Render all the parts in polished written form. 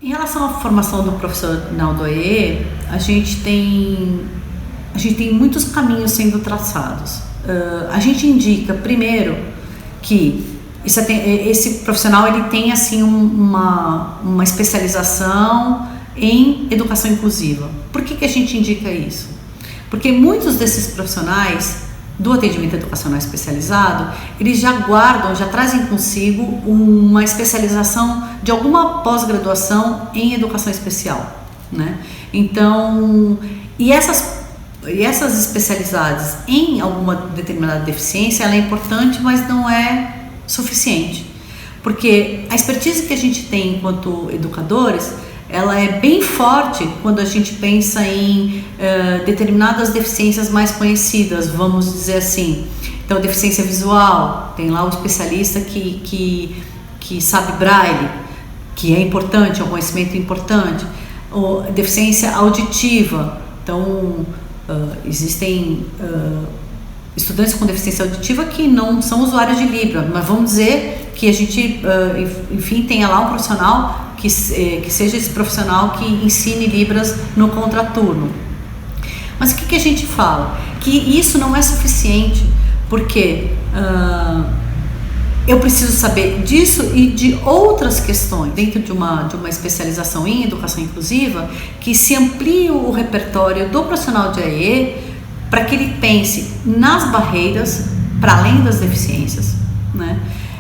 Em relação à formação do profissional do AE, a gente tem muitos caminhos sendo traçados. A gente indica, primeiro, que esse profissional ele tem assim, uma especialização em educação inclusiva. Por que a gente indica isso? Porque muitos desses profissionais do atendimento educacional especializado, eles já trazem consigo uma especialização de alguma pós-graduação em educação especial, né? Então, e essas especialidades em alguma determinada deficiência, ela é importante, mas não é suficiente, porque a expertise que a gente tem enquanto educadores, ela é bem forte quando a gente pensa em determinadas deficiências mais conhecidas, vamos dizer assim. Então, deficiência visual, tem lá o especialista que sabe braille, que é importante, é um conhecimento importante. Ou deficiência auditiva, então existem estudantes com deficiência auditiva que não são usuários de Libra, mas vamos dizer que a gente, enfim, tenha lá um profissional que seja esse profissional que ensine Libras no contraturno. Mas o que a gente fala? Que isso não é suficiente, porque eu preciso saber disso e de outras questões dentro de uma especialização em educação inclusiva, que se amplie o repertório do profissional de AE para que ele pense nas barreiras para além das deficiências, né?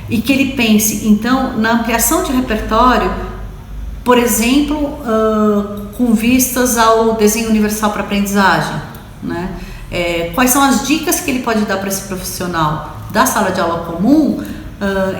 E que ele pense então na ampliação de repertório, por exemplo, com vistas ao desenho universal para aprendizagem, né? Quais são as dicas que ele pode dar para esse profissional da sala de aula comum,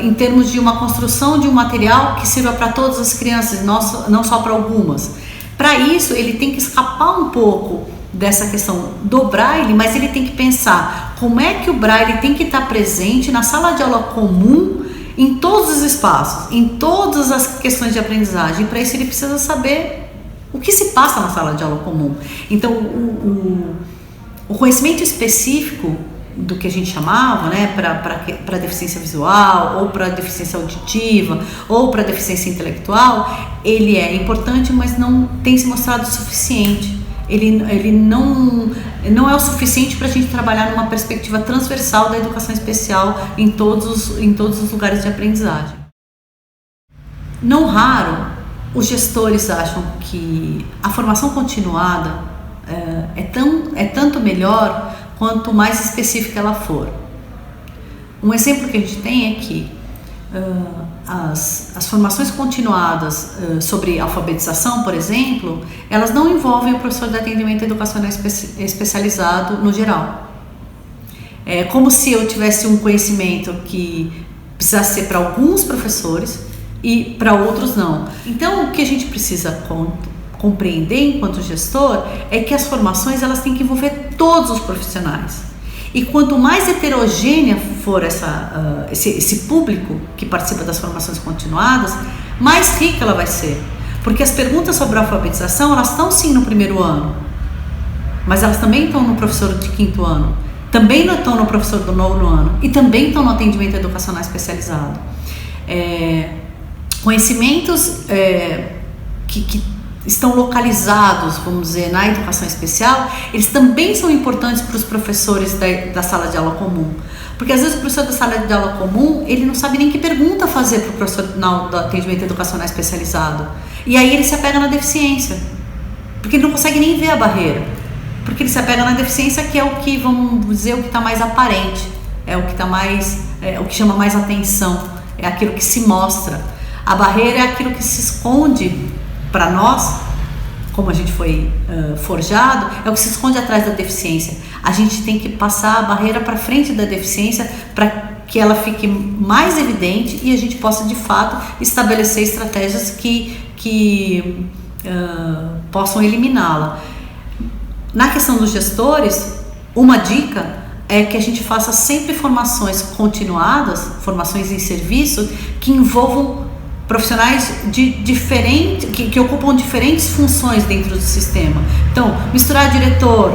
em termos de uma construção de um material que sirva para todas as crianças, não só para algumas. Para isso, ele tem que escapar um pouco dessa questão do braille, mas ele tem que pensar como é que o braille tem que estar presente na sala de aula comum, em todos os espaços, em todas as questões de aprendizagem. Para isso ele precisa saber o que se passa na sala de aula comum. Então o conhecimento específico do que a gente chamava, né, para deficiência visual, ou para deficiência auditiva, ou para deficiência intelectual, ele é importante, mas não tem se mostrado suficiente. Ele não é o suficiente para a gente trabalhar numa perspectiva transversal da educação especial em todos os lugares de aprendizagem. Não raro, os gestores acham que a formação continuada é tanto melhor quanto mais específica ela for. Um exemplo que a gente tem é que as formações continuadas sobre alfabetização, por exemplo, elas não envolvem o professor de atendimento educacional especializado no geral. É como se eu tivesse um conhecimento que precisasse ser para alguns professores e para outros não. Então, o que a gente precisa compreender enquanto gestor é que as formações elas têm que envolver todos os profissionais. E quanto mais heterogênea for esse público que participa das formações continuadas, mais rica ela vai ser. Porque as perguntas sobre a alfabetização, elas estão sim no primeiro ano, mas elas também estão no professor de quinto ano, também estão no professor do nono ano e também estão no atendimento educacional especializado. Conhecimentos que estão localizados, vamos dizer, na educação especial, eles também são importantes para os professores da sala de aula comum. Porque às vezes o professor da sala de aula comum, ele não sabe nem que pergunta fazer para o professor do atendimento educacional especializado. E aí ele se apega na deficiência, porque ele não consegue nem ver a barreira. Porque ele se apega na deficiência, que é o que, vamos dizer, o que está mais aparente, é o que está mais, o que chama mais atenção, é aquilo que se mostra. A barreira é aquilo que se esconde para nós, como a gente foi forjado, é o que se esconde atrás da deficiência. A gente tem que passar a barreira para frente da deficiência para que ela fique mais evidente e a gente possa, de fato, estabelecer estratégias que possam eliminá-la. Na questão dos gestores, uma dica é que a gente faça sempre formações continuadas, formações em serviço, que envolvam profissionais que ocupam diferentes funções dentro do sistema. Então, misturar diretor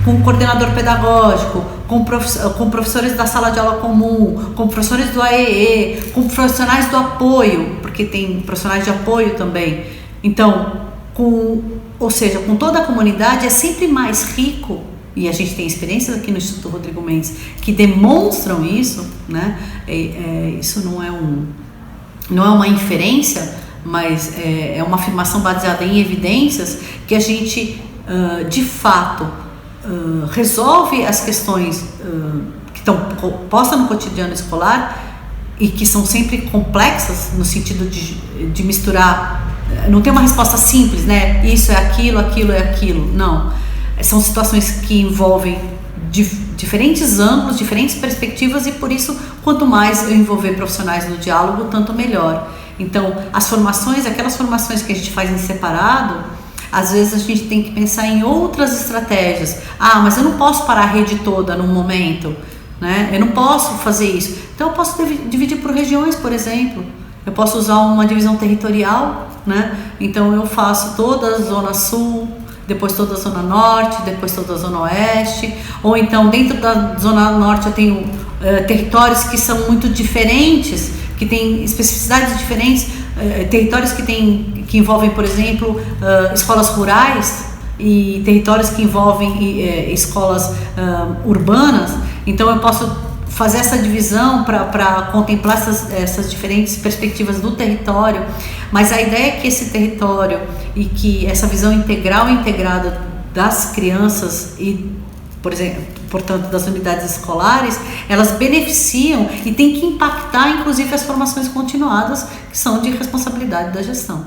com coordenador pedagógico, com professores da sala de aula comum, com professores do AEE, com profissionais do apoio, porque tem profissionais de apoio também. Então, ou seja, com toda a comunidade é sempre mais rico, e a gente tem experiências aqui no Instituto Rodrigo Mendes que demonstram isso, né? Isso não é uma inferência, mas é uma afirmação baseada em evidências, que a gente, de fato, resolve as questões que estão postas no cotidiano escolar e que são sempre complexas, no sentido de misturar. Não tem uma resposta simples, né? Isso é aquilo, aquilo é aquilo. Não. São situações que envolvem diferentes ângulos, diferentes perspectivas, e por isso, quanto mais eu envolver profissionais no diálogo, tanto melhor. Então, aquelas formações que a gente faz em separado, às vezes a gente tem que pensar em outras estratégias. Mas eu não posso parar a rede toda num momento, né? Eu não posso fazer isso. Então eu posso dividir por regiões, por exemplo. Eu posso usar uma divisão territorial, né? Então eu faço toda a Zona Sul, depois toda a Zona Norte, depois toda a Zona Oeste. Ou então dentro da Zona Norte eu tenho territórios que são muito diferentes, que têm especificidades diferentes, territórios que envolvem, por exemplo, escolas rurais, e territórios que envolvem escolas urbanas. Então eu posso fazer essa divisão para contemplar essas diferentes perspectivas do território, mas a ideia é que esse território e que essa visão integral e integrada das crianças e, por exemplo, portanto, das unidades escolares, elas beneficiam e têm que impactar, inclusive, as formações continuadas, que são de responsabilidade da gestão.